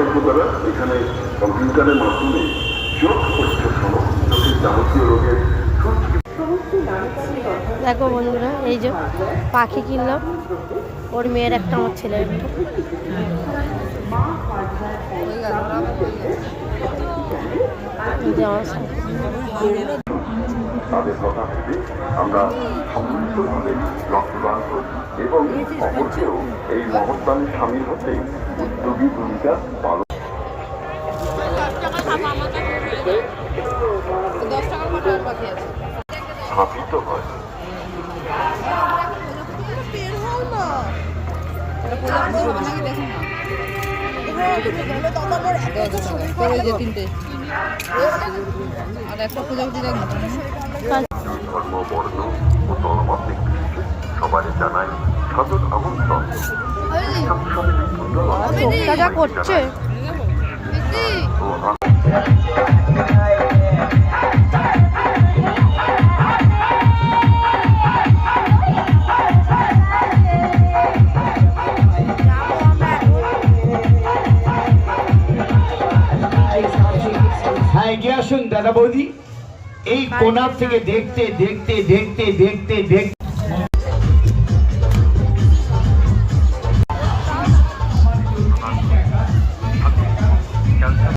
বিশেষজ্ঞ দ্বারা এখানে কম্পিউটারের মাধ্যমে চোখ পরীক্ষা সহ চোখের যাবতীয় রোগের দেখো বন্ধুরা, এই যে পাখি কিনলাম, ওর মেয়ের একটা, আমার ছেলের একটা। তাদের কথা ভেবে আমরা সম্মিলিতভাবে রক্তদান করি এবং অপরকেও এই মহৎদানে সামিল হতে উদ্যোগী ভূমিকা পালন। স্থাপিত হয় ধর্ম, বর্ণ ও দলমত নির্বিশেষে সবাই জানাই সাদর আমন্ত্রণ। যা করছে এগিয়ে আসুন দাদা বৌদি। এই কোণার থেকে দেখতে দেখতে দেখতে দেখতে দেখতে